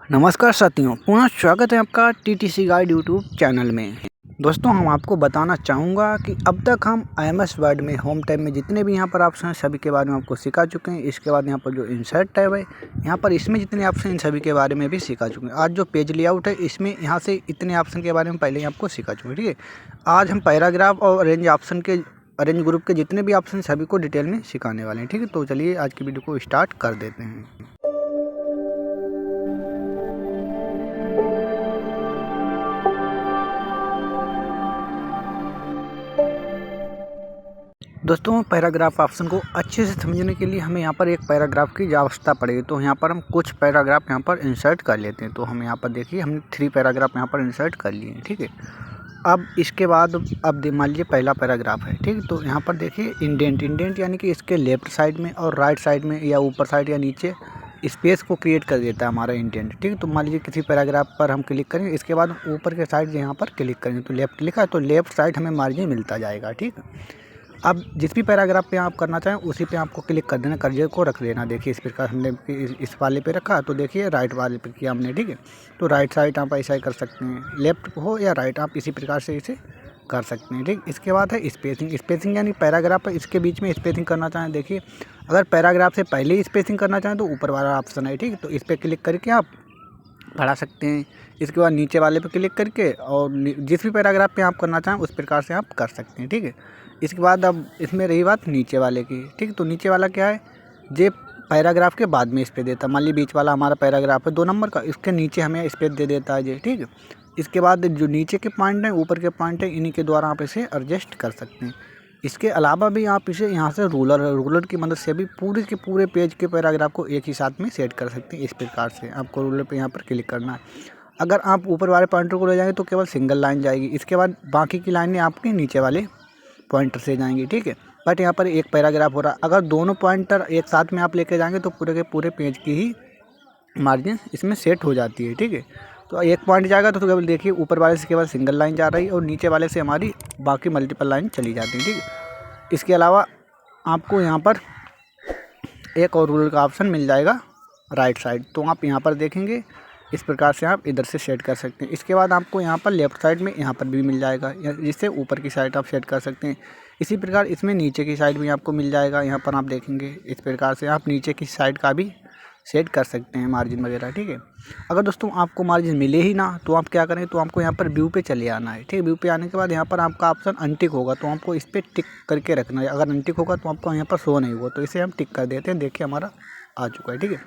नमस्कार साथियों, पुनः स्वागत है आपका टीटीसी गाइड यूट्यूब चैनल में। दोस्तों, हम आपको बताना चाहूँगा कि अब तक हम IMS वर्ड में होम टैब में जितने भी यहाँ पर ऑप्शन हैं सभी के बारे में आपको सिखा चुके हैं। इसके बाद यहाँ पर जो इंसर्ट टैब है, यहाँ पर इसमें जितने ऑप्शन इन सभी के बारे में भी सिखा चुके हैं। आज जो पेज लेआउट है, इसमें यहाँ से इतने ऑप्शन के बारे में पहले ही आपको सिखा चुके हैं। ठीक है, आज हम पैराग्राफ और अरेंज ग्रुप के जितने भी ऑप्शन सभी को डिटेल में सिखाने वाले हैं। ठीक है, तो चलिए आज की वीडियो को स्टार्ट कर देते हैं। दोस्तों, पैराग्राफ ऑप्शन को अच्छे से समझने के लिए हमें यहाँ पर एक पैराग्राफ की आवश्यकता पड़ेगी। तो यहाँ पर हम कुछ पैराग्राफ यहाँ पर इंसर्ट कर लेते हैं। तो हम यहाँ पर देखिए, हमने 3 पैराग्राफ यहाँ पर इंसर्ट कर लिए हैं। ठीक है, अब इसके बाद अब मान लीजिए पहला पैराग्राफ है। ठीक है, तो यहाँ पर देखिए इंडेंट यानी कि इसके लेफ्ट साइड में और राइट साइड में या ऊपर साइड या नीचे स्पेस को क्रिएट कर देता है हमारा इंडेंट। ठीक है, तो मान लीजिए किसी पैराग्राफ पर हम क्लिक करेंगे, इसके बाद ऊपर के साइड यहाँ पर क्लिक करेंगे तो लेफ्ट लिखा है तो लेफ्ट साइड हमें मार्जिन मिलता जाएगा। ठीक है, अब जिस भी पैराग्राफ पे आप करना चाहें उसी पे आपको क्लिक कर देना, कर्सर को रख देना। देखिए इस प्रकार हमने इस वाले पे रखा तो देखिए राइट वाले पे किया हमने। ठीक है, तो राइट साइड आप ऐसा ही कर सकते हैं, लेफ्ट हो या राइट आप इसी प्रकार से इसे कर सकते हैं। ठीक, इसके बाद है स्पेसिंग यानी पैराग्राफ है इसके बीच में स्पेसिंग करना चाहें। देखिए अगर पैराग्राफ से पहले ही स्पेसिंग करना चाहें तो ऊपर वाला ऑप्शन है। ठीक, तो इस पर क्लिक करके आप बढ़ा सकते हैं। इसके बाद नीचे वाले पे क्लिक करके और जिस भी पैराग्राफ पे आप करना चाहें उस प्रकार से आप कर सकते हैं। ठीक है, इसके बाद अब इसमें रही बात नीचे वाले की। ठीक, तो नीचे वाला क्या है, जे पैराग्राफ के बाद में स्पेस देता है। मान लीजिए बीच वाला हमारा पैराग्राफ है 2 नंबर का, इसके नीचे हमें स्पेस दे देता है जी। ठीक है, इसके बाद जो नीचे के पॉइंट हैं ऊपर के पॉइंट हैं इन्हीं के द्वारा आप इसे एडजस्ट कर सकते हैं। इसके अलावा भी आप इसे यहाँ से रूलर की मदद से भी पूरे के पूरे पेज के पैराग्राफ को एक ही साथ में सेट कर सकते हैं। इस प्रकार से आपको रूलर पे यहाँ पर क्लिक करना है। अगर आप ऊपर वाले पॉइंटर को ले जाएंगे तो केवल सिंगल लाइन जाएगी, इसके बाद बाकी की लाइनें आपके नीचे वाले पॉइंटर से जाएंगी। ठीक है, बट यहाँ पर एक पैराग्राफ हो रहा है, अगर दोनों पॉइंटर एक साथ में आप लेके जाएंगे तो पूरे के पूरे पेज की ही मार्जिन इसमें सेट हो जाती है। ठीक है, तो एक पॉइंट जाएगा तो केवल देखिए ऊपर वाले से केवल सिंगल लाइन जा रही है और नीचे वाले से हमारी बाकी मल्टीपल लाइन चली जाती है। ठीक है, इसके अलावा आपको यहाँ पर एक और रूलर का ऑप्शन मिल जाएगा राइट साइड, तो आप यहाँ पर देखेंगे इस प्रकार से आप इधर से सेट कर सकते हैं। इसके बाद आपको यहाँ पर लेफ़्ट साइड में यहाँ पर भी मिल जाएगा, जिससे ऊपर की साइड आप सेट कर सकते हैं। इसी प्रकार इसमें नीचे की साइड भी आपको मिल जाएगा, यहाँ पर आप देखेंगे इस प्रकार से आप नीचे की साइड का भी सेट कर सकते हैं मार्जिन वगैरह। ठीक है, अगर दोस्तों आपको मार्जिन मिले ही ना तो आप क्या करें, तो आपको यहाँ पर व्यू पे चले आना है। ठीक है, व्यू पे आने के बाद यहाँ पर आपका ऑप्शन अनटिक होगा तो आपको इस पर टिक करके रखना है। अगर अनटिक होगा तो आपको यहाँ पर शो नहीं होगा, तो इसे हम टिक कर देते हैं। देखिए हमारा आ चुका है। ठीक है,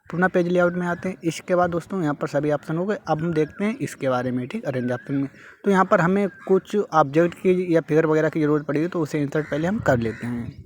पुनः पेज लेआउट में आते हैं। इसके बाद दोस्तों यहाँ पर सभी ऑप्शन हो गए। अब हम देखते हैं इसके बारे में। ठीक, अरेंज ऑप्शन में तो यहाँ पर हमें कुछ ऑब्जेक्ट की या फिगर वगैरह की ज़रूरत पड़ेगी तो उसे इंसर्ट पहले हम कर लेते हैं।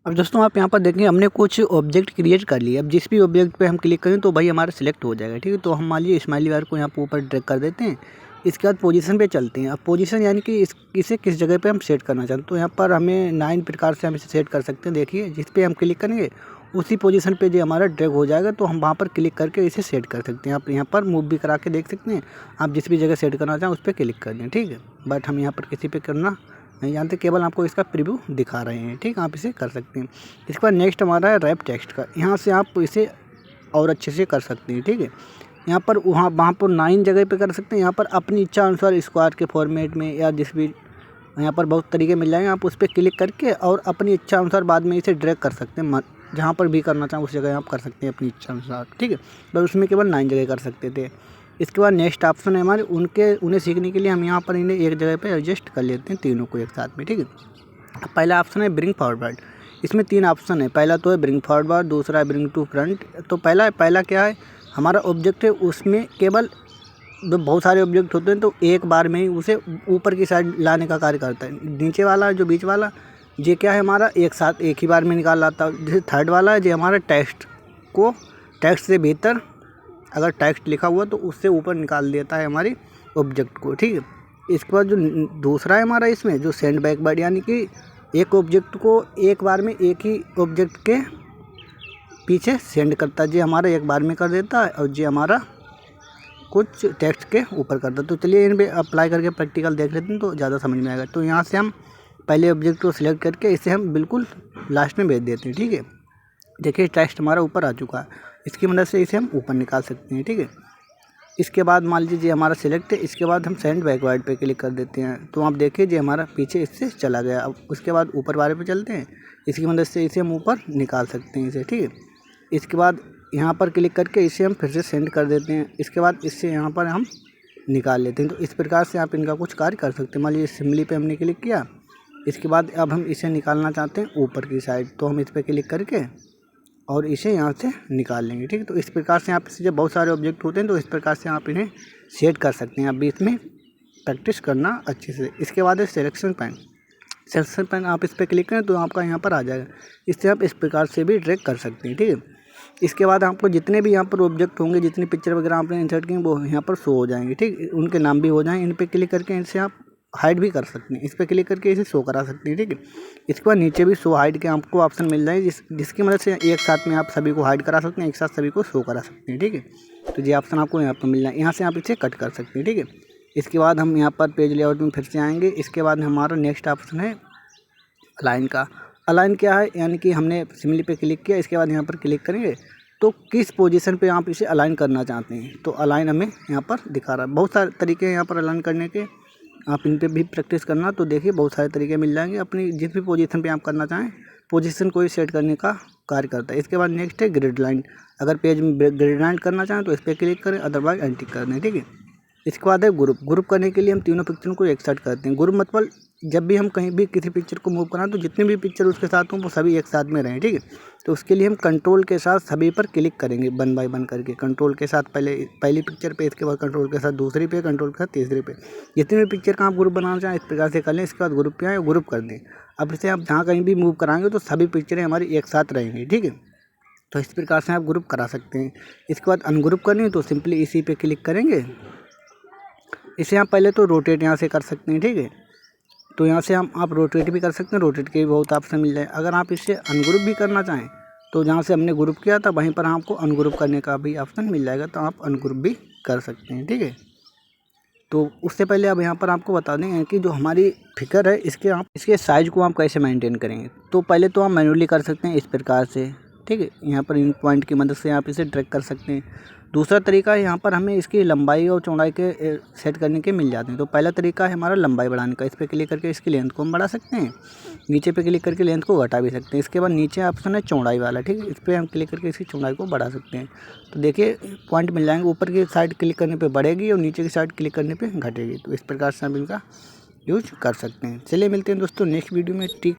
अब दोस्तों आप यहाँ पर देखेंगे हमने कुछ ऑब्जेक्ट क्रिएट कर लिए। अब जिस भी ऑब्जेक्ट पे हम क्लिक करें तो भाई हमारा सिलेक्ट हो जाएगा। ठीक है, तो हम मान लीजिए स्माइली वायर को यहाँ पर ऊपर ड्रैग कर देते हैं। इसके बाद पोजीशन पे चलते हैं। अब पोजीशन यानी कि इसे किस जगह पे हम सेट करना चाहते हैं, तो यहाँ पर हमें 9 प्रकार से हम इसे सेट कर सकते हैं। देखिए जिस पे हम क्लिक करेंगे उसी पोजीशन पे जो हमारा ड्रैग हो जाएगा, तो हम वहाँ पर क्लिक करके इसे सेट कर सकते हैं। आप यहाँ पर मूव भी करा के देख सकते हैं। आप जिस भी जगह सेट करना चाहें उस पर क्लिक कर दें। ठीक है, बट हम यहाँ पर किसी पे करना नहीं जानते, केवल आपको इसका प्रीव्यू दिखा रहे हैं। ठीक, आप इसे कर सकते हैं। इसके बाद नेक्स्ट हमारा है रैप टेक्स्ट का। यहाँ से आप इसे और अच्छे से कर सकते हैं। ठीक है, यहाँ पर वहाँ पर 9 जगह पे कर सकते हैं। यहाँ पर अपनी इच्छा अनुसार स्क्वायर के फॉर्मेट में या जिस भी यहाँ पर बहुत तरीके मिल जाएंगे, आप उस पर क्लिक करके और अपनी इच्छा अनुसार बाद में इसे ड्रैग कर सकते हैं। जहाँ पर भी करना चाहें उस जगह आप कर सकते हैं अपनी इच्छा अनुसार। ठीक है, बस उसमें केवल 9 जगह कर सकते थे। इसके बाद नेक्स्ट ऑप्शन है हमारे उन्हें सीखने के लिए हम यहाँ पर इन्हें एक जगह पे एडजस्ट कर लेते हैं तीनों को एक साथ में। ठीक है, पहला ऑप्शन है ब्रिंग फॉरवर्ड। इसमें 3 ऑप्शन है। पहला तो है ब्रिंग फॉरवर्ड, दूसरा है ब्रिंग टू फ्रंट। तो पहला क्या है, हमारा ऑब्जेक्ट है उसमें केवल बहुत सारे ऑब्जेक्ट होते हैं तो एक बार में ही उसे ऊपर की साइड लाने का कार्य करता है। नीचे वाला जो बीच वाला ये क्या है, हमारा एक साथ एक ही बार में निकाल लाता है। जैसे थर्ड वाला है जो हमारा टेक्स्ट से भीतर अगर टेक्स्ट लिखा हुआ तो उससे ऊपर निकाल देता है हमारी ऑब्जेक्ट को। ठीक है, इसके बाद जो दूसरा है हमारा इसमें जो सेंड बैकवर्ड यानी कि एक ऑब्जेक्ट को एक बार में एक ही ऑब्जेक्ट के पीछे सेंड करता है, जी हमारा एक बार में कर देता है और जी हमारा कुछ टेक्स्ट के ऊपर करता है। तो चलिए इन पे अप्लाई करके प्रैक्टिकल देख लेते हैं तो ज़्यादा समझ में आएगा। तो यहाँ से हम पहले ऑब्जेक्ट को सिलेक्ट करके इसे हम बिल्कुल लास्ट में भेज देते हैं, ठीक है। देखिए टेक्स्ट हमारा ऊपर आ चुका है, इसकी मदद से इसे हम ऊपर निकाल सकते हैं, ठीक है। इसके बाद मान लीजिए हमारा सिलेक्ट है, इसके बाद हम सेंड बैकवर्ड पे क्लिक कर देते हैं। तो आप देखिए जी हमारा पीछे इससे चला गया। अब उसके बाद ऊपर वाले पे चलते हैं, इसकी मदद से इसे हम ऊपर निकाल सकते हैं इसे, ठीक है। इसके बाद यहाँ पर क्लिक करके इसे हम फिर से सेंड कर देते हैं। इसके बाद इससे यहाँ पर हम निकाल लेते हैं। तो इस प्रकार से आप इनका कुछ कार्य कर सकते हैं। मान लीजिए सिम्बली पे हमने क्लिक किया, इसके बाद अब हम इसे निकालना चाहते हैं ऊपर की साइड, तो हम इस पर क्लिक करके और इसे यहाँ से निकाल लेंगे, ठीक है। तो इस प्रकार से आप जब बहुत सारे ऑब्जेक्ट होते हैं तो इस प्रकार से आप इन्हें सेट कर सकते हैं। आप भी इसमें प्रैक्टिस करना अच्छे से। इसके बाद है सिलेक्शन पैन। सिलेक्शन पैन आप इस पर क्लिक करें तो आपका यहाँ पर आ जाएगा। इससे आप इस प्रकार से भी ड्रैग कर सकते हैं, ठीक है। इसके बाद आपको जितने भी यहाँ पर ऑब्जेक्ट होंगे, जितनी पिक्चर वगैरह आपने इंसर्ट की वो यहाँ पर शो हो जाएंगे, ठीक। उनके नाम भी हो जाएंगे। इन पर क्लिक करके इनसे आप हाइड भी कर सकते हैं। इस पर क्लिक करके इसे शो करा सकते हैं, ठीक है। इसके बाद नीचे भी शो हाइड के आपको ऑप्शन मिल जाएंगे, जिसकी मदद से एक साथ में आप सभी को हाइड करा सकते हैं, एक साथ सभी को शो करा सकते हैं, ठीक है। तो ये ऑप्शन आपको यहाँ पर मिल जाए, यहाँ से आप इसे कट कर सकते हैं, ठीक है। इसके बाद हम यहाँ पर पेज लेआउट में फिर से आएंगे। इसके बाद हमारा नेक्स्ट ऑप्शन है अलाइन का। अलाइन क्या है, यानी कि हमने सिम्बली पे क्लिक किया, इसके बाद यहाँ पर क्लिक करेंगे तो किस पोजीशन पे आप इसे अलाइन करना चाहते हैं। तो अलाइन हमें यहाँ पर दिखा रहा है। बहुत सारे तरीके हैं यहाँ पर अलाइन करने के, आप इन पे भी प्रैक्टिस करना। तो देखिए बहुत सारे तरीके मिल जाएंगे। अपनी जिस भी पोजीशन पे आप करना चाहें पोजीशन को ही सेट करने का कार्य करता है। इसके बाद नेक्स्ट है ग्रिड लाइन। अगर पेज में ग्रिड लाइन करना चाहें तो इस पर क्लिक करें, अदरवाइज एंटी कर दें, ठीक है। इसके बाद है ग्रुप। ग्रुप करने के लिए हम तीनों पिक्चरों को एक साथ करते हैं। ग्रुप मतलब जब भी हम कहीं भी किसी पिक्चर को मूव कराएं तो जितनी भी पिक्चर उसके साथ हों वो सभी एक साथ में रहें, ठीक है। तो उसके लिए हम कंट्रोल के साथ सभी पर क्लिक करेंगे, वन बाय वन करके। कंट्रोल के साथ पहली पिक्चर पे, इसके बाद कंट्रोल के साथ दूसरी पे, कंट्रोल के साथ तीसरी पे। जितनी भी पिक्चर का आप ग्रुप बनाना चाहें इस प्रकार से कर लें। इसके बाद ग्रुप पे आए, ग्रुप कर दें। अब इसे आप जहाँ कहीं भी मूव कराएंगे तो सभी पिक्चरें हमारी एक साथ रहेंगी, ठीक है। तो इस प्रकार से आप ग्रुप करा सकते हैं। इसके बाद अनग्रुप करनी है तो सिंपली इसी पे क्लिक करेंगे। इसे आप पहले तो रोटेट यहाँ से कर सकते हैं, ठीक है। तो यहाँ से आप रोटेट भी कर सकते हैं, रोटेट के भी बहुत ऑप्शन मिल जाए। अगर आप इसे अनग्रुप भी करना चाहें तो जहाँ से हमने ग्रुप किया था वहीं पर आपको अनग्रुप करने का भी ऑप्शन मिल जाएगा, तो आप अनग्रुप भी कर सकते हैं, ठीक है। तो उससे पहले अब यहाँ पर आपको बता दें कि जो हमारी फिगर है इसके साइज़ को आप कैसे मेंटेन करेंगे। तो पहले तो आप मैन्युअली कर सकते हैं इस प्रकार से, ठीक है। यहाँ पर इन पॉइंट की मदद से आप इसे ड्रैग कर सकते हैं। दूसरा तरीका है यहाँ पर हमें इसकी लंबाई और चौड़ाई के सेट करने के मिल जाते हैं। तो पहला तरीका है हमारा लंबाई बढ़ाने का। इस पर क्लिक करके इसकी लेंथ को हम बढ़ा सकते हैं, नीचे पे क्लिक करके लेंथ को घटा भी सकते हैं। इसके बाद नीचे ऑप्शन है चौड़ाई वाला, ठीक है। इस पर हम क्लिक करके इसकी चौड़ाई को बढ़ा सकते हैं। तो देखिए पॉइंट मिल जाएंगे, ऊपर की साइड क्लिक करने पर बढ़ेगी और नीचे की साइड क्लिक करने पर घटेगी। तो इस प्रकार से हम इनका यूज कर सकते हैं। चलिए मिलते हैं दोस्तों नेक्स्ट वीडियो में, ठीक।